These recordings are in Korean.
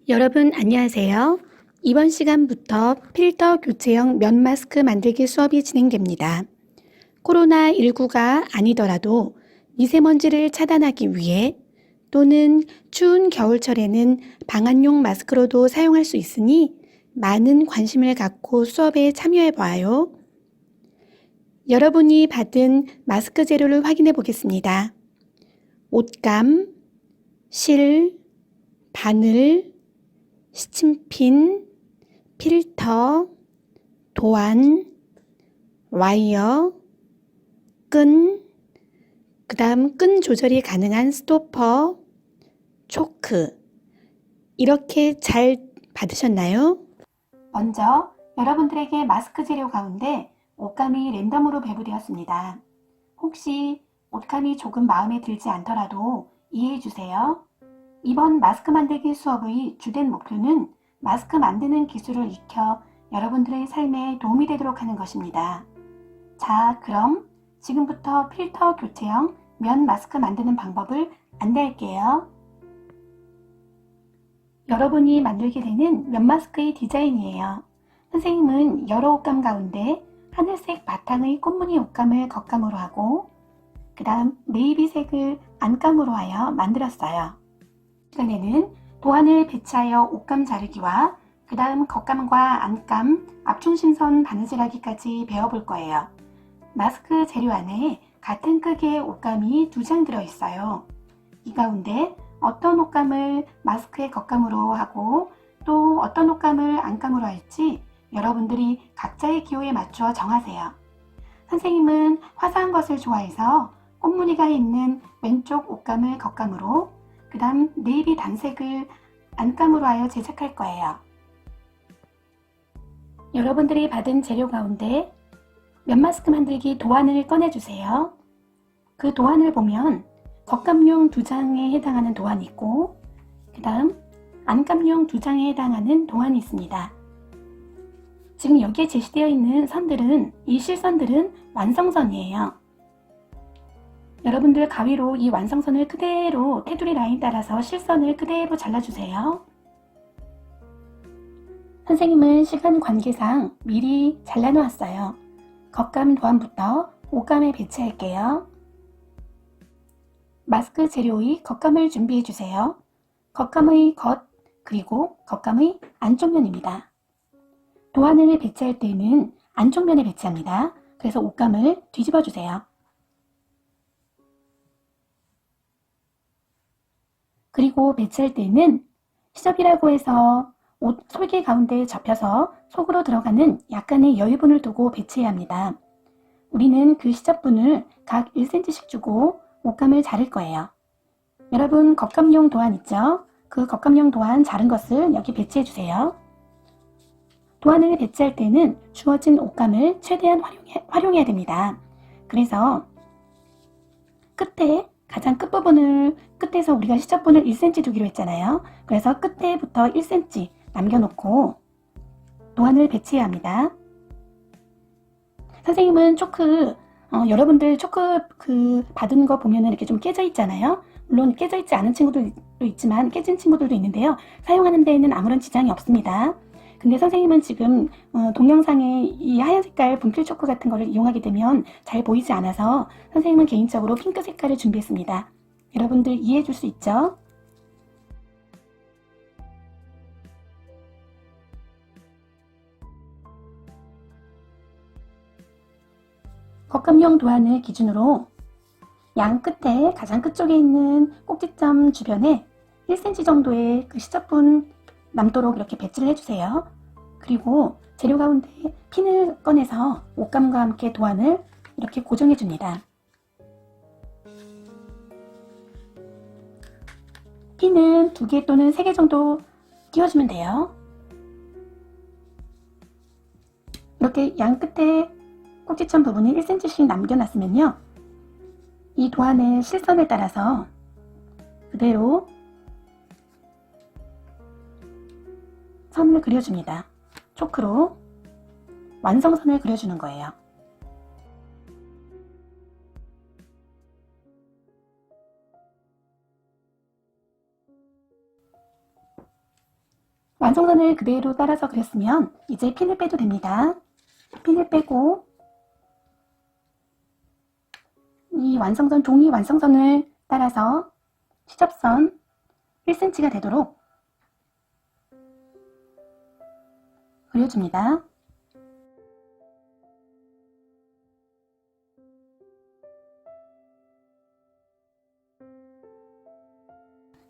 여러분 안녕하세요. 이번 시간부터 필터 교체형 면 마스크 만들기 수업이 진행됩니다. 코로나19가 아니더라도 미세먼지를 차단하기 위해 또는 추운 겨울철에는 방한용 마스크로도 사용할 수 있으니 많은 관심을 갖고 수업에 참여해 봐요. 여러분이 받은 마스크 재료를 확인해 보겠습니다. 옷감, 실, 바늘, 시침핀, 필터, 도안, 와이어, 끈, 그 다음 끈 조절이 가능한 스토퍼, 초크 이렇게 잘 받으셨나요? 먼저 여러분들에게 마스크 재료 가운데 옷감이 랜덤으로 배부되었습니다. 혹시 옷감이 조금 마음에 들지 않더라도 이해해 주세요. 이번 마스크 만들기 수업의 주된 목표는 마스크 만드는 기술을 익혀 여러분들의 삶에 도움이 되도록 하는 것입니다. 자, 그럼 지금부터 필터 교체형 면 마스크 만드는 방법을 안내할게요. 여러분이 만들게 되는 면 마스크의 디자인이에요. 선생님은 여러 옷감 가운데 하늘색 바탕의 꽃무늬 옷감을 겉감으로 하고 그 다음 네이비색을 안감으로 하여 만들었어요. 시간에는 도안을 배치하여 옷감 자르기와 그 다음 겉감과 안감, 앞중심선 바느질하기까지 배워볼 거예요. 마스크 재료 안에 같은 크기의 옷감이 2장 들어있어요. 이 가운데 어떤 옷감을 마스크의 겉감으로 하고 또 어떤 옷감을 안감으로 할지 여러분들이 각자의 기호에 맞추어 정하세요. 선생님은 화사한 것을 좋아해서 꽃무늬가 있는 왼쪽 옷감을 겉감으로 그 다음 네이비 단색을 안감으로 하여 제작할 거예요. 여러분들이 받은 재료 가운데 면 마스크 만들기 도안을 꺼내주세요. 그 도안을 보면 겉감용 2장에 해당하는 도안이 있고 그 다음 안감용 2장에 해당하는 도안이 있습니다. 지금 여기에 제시되어 있는 선들은 이 실선들은 완성선이에요. 여러분들 가위로 이 완성선을 그대로 테두리 라인 따라서 실선을 그대로 잘라주세요. 선생님은 시간 관계상 미리 잘라놓았어요. 겉감 도안부터 옷감에 배치할게요. 마스크 재료의 겉감을 준비해주세요. 겉감의 겉 그리고 겉감의 안쪽 면입니다. 도안을 배치할 때는 안쪽 면에 배치합니다. 그래서 옷감을 뒤집어주세요. 그리고 배치할 때는 시접이라고 해서 옷 솔개 가운데 접혀서 속으로 들어가는 약간의 여유분을 두고 배치해야 합니다. 우리는 그 시접분을 각 1cm씩 주고 옷감을 자를 거예요. 여러분 겉감용 도안 있죠? 그 겉감용 도안 자른 것을 여기 배치해 주세요. 도안을 배치할 때는 주어진 옷감을 최대한 활용해야 됩니다. 그래서 끝에 가장 끝부분을 끝에서 우리가 시접분을 1cm 두기로 했잖아요. 그래서 끝에부터 1cm 남겨놓고 도안을 배치해야 합니다. 선생님은 초크 여러분들 초크 받은 거 보면은 이렇게 좀 깨져 있잖아요. 물론 깨져 있지 않은 친구들도 있지만 깨진 친구들도 있는데요. 사용하는 데에는 아무런 지장이 없습니다. 근데 선생님은 지금 동영상에 이 하얀 색깔 분필 초크 같은 거를 이용하게 되면 잘 보이지 않아서 선생님은 개인적으로 핑크 색깔을 준비했습니다. 여러분들 이해해 줄 수 있죠? 겉감용 도안을 기준으로 양 끝에 가장 끝쪽에 있는 꼭지점 주변에 1cm 정도의 그 시접분 남도록 이렇게 배치를 해주세요. 그리고 재료 가운데 핀을 꺼내서 옷감과 함께 도안을 이렇게 고정해 줍니다. 핀은 2개 또는 3개 정도 끼워주면 돼요. 이렇게 양 끝에 꼭지점 부분을 1cm씩 남겨놨으면요. 이 도안의 실선을 따라서 그대로 선을 그려줍니다. 초크로 완성선을 그려주는 거예요. 완성선을 그대로 따라서 그렸으면 이제 핀을 빼도 됩니다. 핀을 빼고 이 완성선, 종이 완성선을 따라서 시접선 1cm가 되도록 그려줍니다.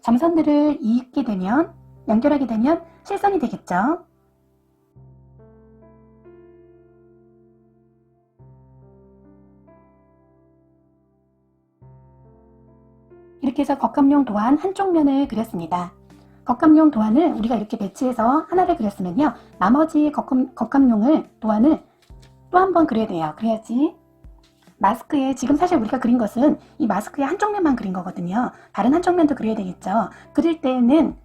점선들을 이게 되면, 연결하게 되면 실선이 되겠죠. 이렇게 해서 겉감용 도안 한쪽 면을 그렸습니다. 겉감용 도안을 우리가 이렇게 배치해서 하나를 그렸으면요, 나머지 겉감용을 도안을 또 한 번 그려야 돼요. 그래야지 마스크에, 지금 사실 우리가 그린 것은 이 마스크의 한쪽 면만 그린 거거든요. 다른 한쪽 면도 그려야 되겠죠. 그릴 때는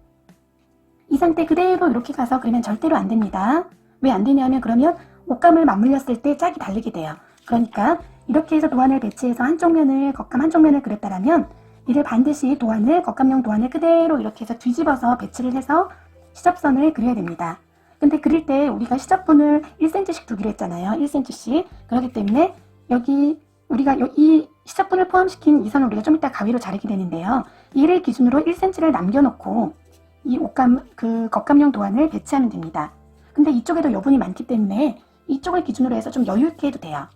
이 상태 그대로 이렇게 가서 그리면 절대로 안 됩니다. 왜 안 되냐면 그러면 옷감을 맞물렸을 때 짝이 다르게 돼요. 그러니까 이렇게 해서 도안을 배치해서 한쪽 면을, 겉감 한쪽 면을 그렸다라면 이를 반드시 도안을, 겉감용 도안을 그대로 이렇게 해서 뒤집어서 배치를 해서 시접선을 그려야 됩니다. 근데 그릴 때 우리가 시접분을 1cm씩 두기로 했잖아요. 1cm씩. 그렇기 때문에 여기 우리가 이 시접분을 포함시킨 이 선을 우리가 좀 이따 가위로 자르게 되는데요. 이를 기준으로 1cm를 남겨놓고 이 옷감, 겉감용 도안을 배치하면 됩니다. 근데 이쪽에도 여분이 많기 때문에 이쪽을 기준으로 해서 좀 여유 있게 해도 돼요.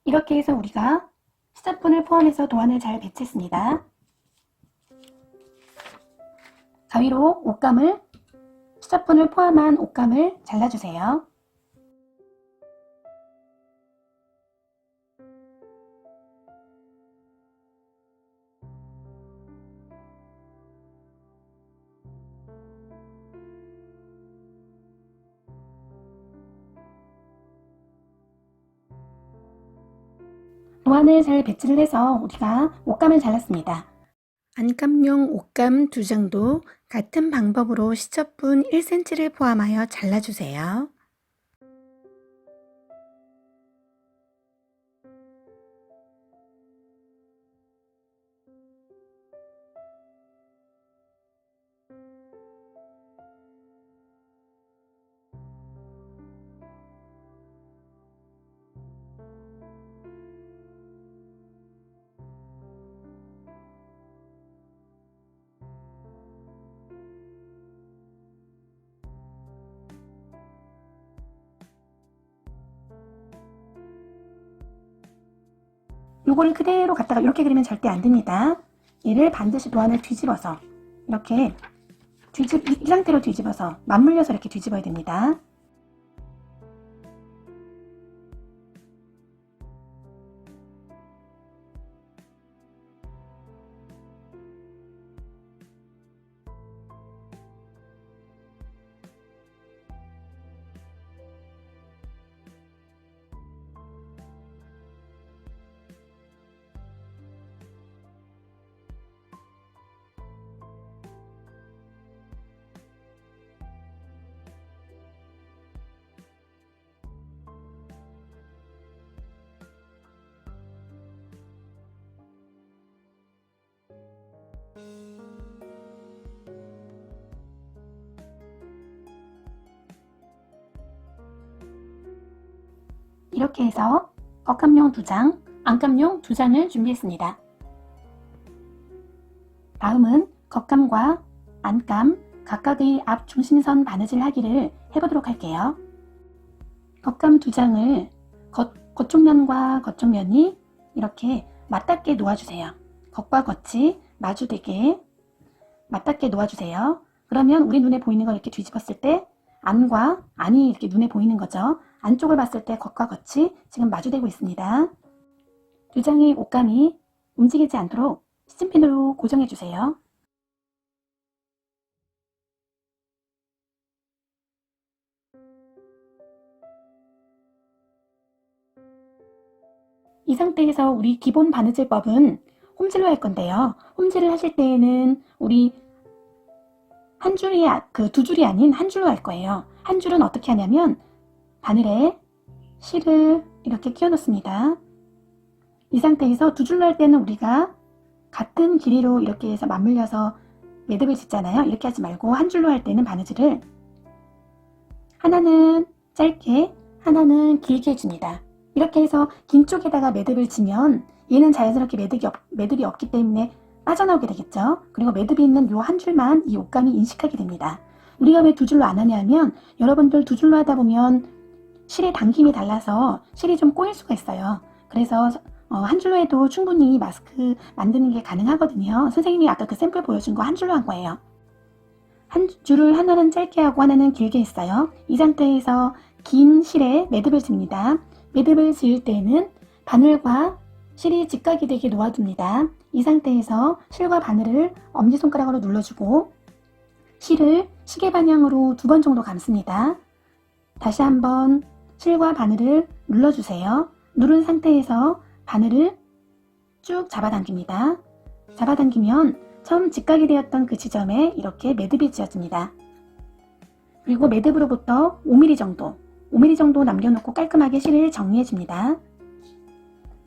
이렇게 해서 우리가 시접분을 포함해서 도안을 잘 배치했습니다. 가위로 옷감을, 시접분을 포함한 옷감을 잘라주세요. 도안을 잘 배치를 해서 우리가 옷감을 잘랐습니다. 안감용 옷감 2장도 같은 방법으로 시접분 1cm를 포함하여 잘라주세요. 요거를 그대로 갖다가 이렇게 그리면 절대 안 됩니다. 얘를 반드시 도안을 뒤집어서 이렇게 이 상태로 뒤집어서 맞물려서 이렇게 뒤집어야 됩니다. 이렇게 해서 겉감용 2장, 안감용 2장을 준비했습니다. 다음은 겉감과 안감 각각의 앞 중심선 바느질 하기를 해보도록 할게요. 겉감 2장을 겉쪽면과 겉쪽면이 이렇게 맞닿게 놓아주세요. 겉과 겉이 마주되게 맞닿게 놓아주세요. 그러면 우리 눈에 보이는 걸 이렇게 뒤집었을 때 안과 안이 이렇게 눈에 보이는 거죠. 안쪽을 봤을 때 겉과 겉이 지금 마주되고 있습니다. 두 장의 옷감이 움직이지 않도록 시침핀으로 고정해 주세요. 이 상태에서 우리 기본 바느질법은 홈질로 할 건데요. 홈질을 하실 때에는 우리 한 줄이 두 줄이 아닌 한 줄로 할 거예요. 한 줄은 어떻게 하냐면 바늘에 실을 이렇게 끼워 놓습니다. 이 상태에서 두 줄로 할 때는 우리가 같은 길이로 이렇게 해서 맞물려서 매듭을 짓잖아요. 이렇게 하지 말고 한 줄로 할 때는 바느질을 하나는 짧게 하나는 길게 해줍니다. 이렇게 해서 긴 쪽에다가 매듭을 지면 얘는 자연스럽게 매듭이 없기 때문에 빠져나오게 되겠죠. 그리고 매듭이 있는 요 한 줄만 이 옷감이 인식하게 됩니다. 우리가 왜 두 줄로 안 하냐 하면 여러분들 두 줄로 하다 보면 실의 당김이 달라서 실이 좀 꼬일 수가 있어요. 그래서 한 줄로 해도 충분히 마스크 만드는 게 가능하거든요. 선생님이 아까 그 샘플 보여준 거 한 줄로 한 거예요. 한 줄을 하나는 짧게 하고 하나는 길게 했어요. 이 상태에서 긴 실에 매듭을 집니다. 매듭을 지을 때는 바늘과 실이 직각이 되게 놓아줍니다. 이 상태에서 실과 바늘을 엄지손가락으로 눌러주고 실을 시계 방향으로 2번 정도 감습니다. 다시 한번 실과 바늘을 눌러주세요. 누른 상태에서 바늘을 쭉 잡아당깁니다. 잡아당기면 처음 직각이 되었던 그 지점에 이렇게 매듭이 지어집니다. 그리고 매듭으로부터 5mm 정도 남겨놓고 깔끔하게 실을 정리해줍니다.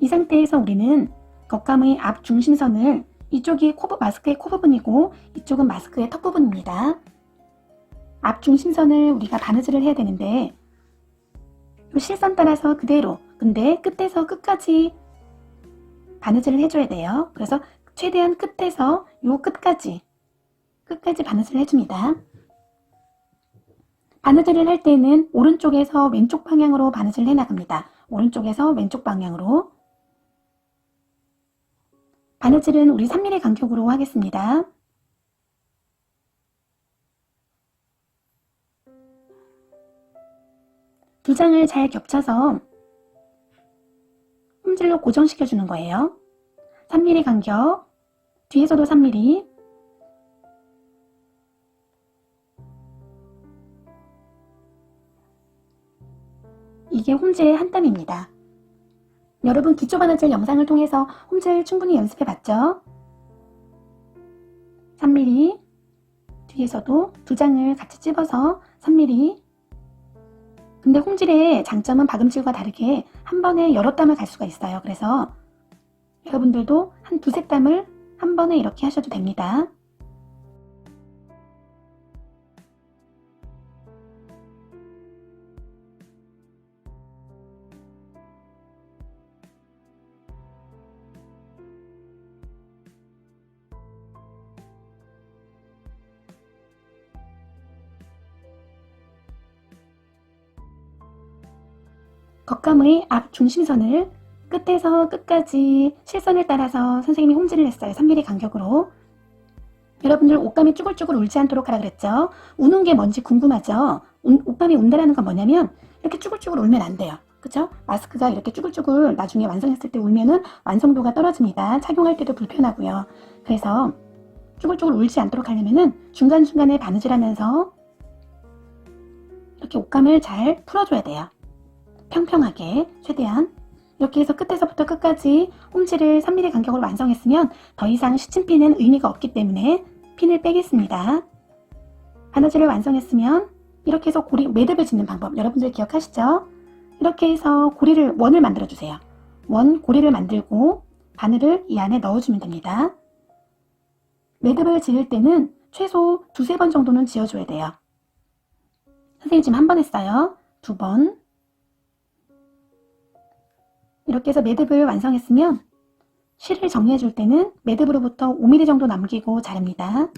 이 상태에서 우리는 겉감의 앞 중심선을 이쪽이 마스크의 코 부분이고 이쪽은 마스크의 턱 부분입니다. 앞 중심선을 우리가 바느질을 해야 되는데 이 실선 따라서 그대로 근데 끝에서 끝까지 바느질을 해줘야 돼요. 그래서 최대한 끝에서 요 끝까지 바느질을 해줍니다. 바느질을 할 때는 오른쪽에서 왼쪽 방향으로 바느질을 해나갑니다. 오른쪽에서 왼쪽 방향으로 바느질은 우리 3mm 간격으로 하겠습니다. 두 장을 잘 겹쳐서 홈질로 고정시켜 주는 거예요. 3mm 간격, 뒤에서도 3mm. 이게 홈질의 한 땀입니다. 여러분 기초 바느질 영상을 통해서 홈질 충분히 연습해 봤죠? 3mm, 뒤에서도 두 장을 같이 찝어서 3mm. 근데 홈질의 장점은 박음질과 다르게 한 번에 여러 땀을 갈 수가 있어요. 그래서 여러분들도 한 두세 땀을 한 번에 이렇게 하셔도 됩니다. 겉감의 앞 중심선을 끝에서 끝까지 실선을 따라서 선생님이 홈질을 했어요. 3mm 간격으로. 여러분들 옷감이 쭈글쭈글 울지 않도록 하라 그랬죠? 우는 게 뭔지 궁금하죠? 옷감이 운다라는 건 뭐냐면 이렇게 쭈글쭈글 울면 안 돼요. 그쵸? 마스크가 이렇게 쭈글쭈글 나중에 완성했을 때 울면은 완성도가 떨어집니다. 착용할 때도 불편하고요. 그래서 쭈글쭈글 울지 않도록 하려면은 중간중간에 바느질하면서 이렇게 옷감을 잘 풀어줘야 돼요. 평평하게 최대한 이렇게 해서 끝에서부터 끝까지 홈질을 3mm 간격으로 완성했으면 더 이상 시침핀은 의미가 없기 때문에 핀을 빼겠습니다. 바느질을 완성했으면 이렇게 해서 매듭을 짓는 방법 여러분들 기억하시죠? 이렇게 해서 원을 만들어 주세요. 고리를 만들고 바늘을 이 안에 넣어주면 됩니다. 매듭을 지을 때는 최소 두세 번 정도는 지어줘야 돼요. 선생님 지금 한 번 했어요. 2번. 이렇게 해서 매듭을 완성했으면 실을 정리해 줄 때는 매듭으로부터 5mm 정도 남기고 자릅니다.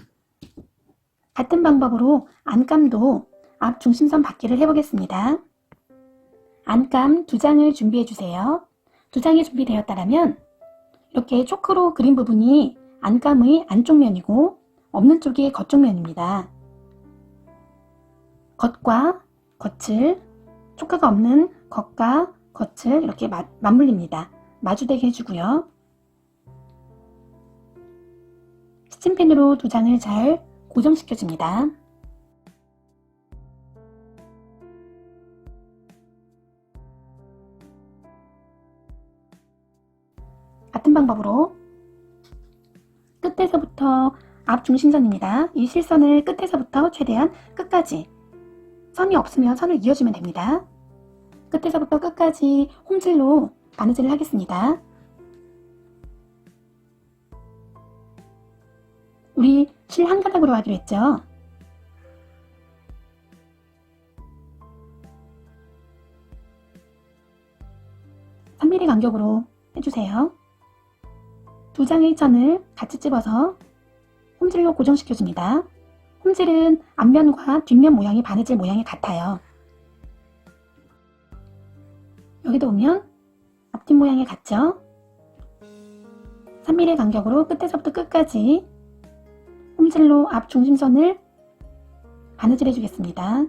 같은 방법으로 안감도 앞 중심선 받기를 해보겠습니다. 안감 2장을 준비해 주세요. 2장이 준비되었다면 이렇게 초크로 그린 부분이 안감의 안쪽 면이고 없는 쪽이 겉쪽면입니다. 겉과 겉을, 초가가 없는 겉과 겉을 이렇게 맞물립니다. 마주대게 해주고요. 스팀펜으로 두 장을 잘 고정시켜줍니다. 같은 방법으로 끝에서부터 앞 중심선입니다. 이 실선을 끝에서부터 최대한 끝까지, 선이 없으면 선을 이어주면 됩니다. 끝에서부터 끝까지 홈질로 바느질을 하겠습니다. 우리 실 한 가닥으로 하기로 했죠. (3mm) 간격으로 해주세요. 두 장의 천을 같이 집어서 홈질로 고정시켜줍니다. 홈질은 앞면과 뒷면 모양이 바느질 모양이 같아요. 여기도 보면 앞뒷 모양이 같죠? (3mm) 간격으로 끝에서부터 끝까지 홈질로 앞 중심선을 바느질 해주겠습니다.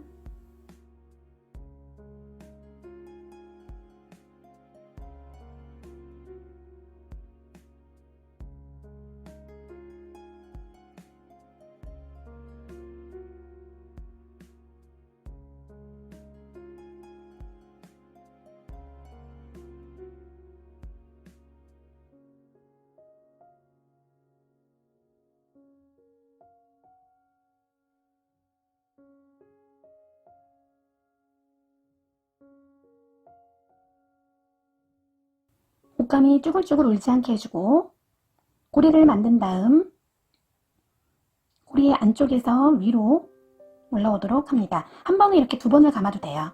옷감이 쭈글쭈글 울지 않게 해주고 고리를 만든 다음 고리 안쪽에서 위로 올라오도록 합니다. 한 번에 이렇게 두 번을 감아도 돼요.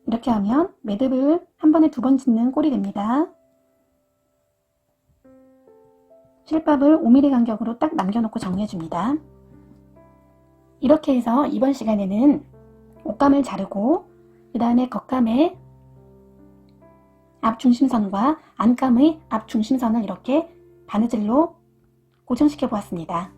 이렇게 하면 매듭을 한 번에 두 번 짓는 꼴이 됩니다. 실밥을 5mm 간격으로 딱 남겨놓고 정리해줍니다. 이렇게 해서 이번 시간에는 옷감을 자르고 그 다음에 겉감에 앞 중심선과 안감의 앞 중심선을 이렇게 바느질로 고정시켜 보았습니다.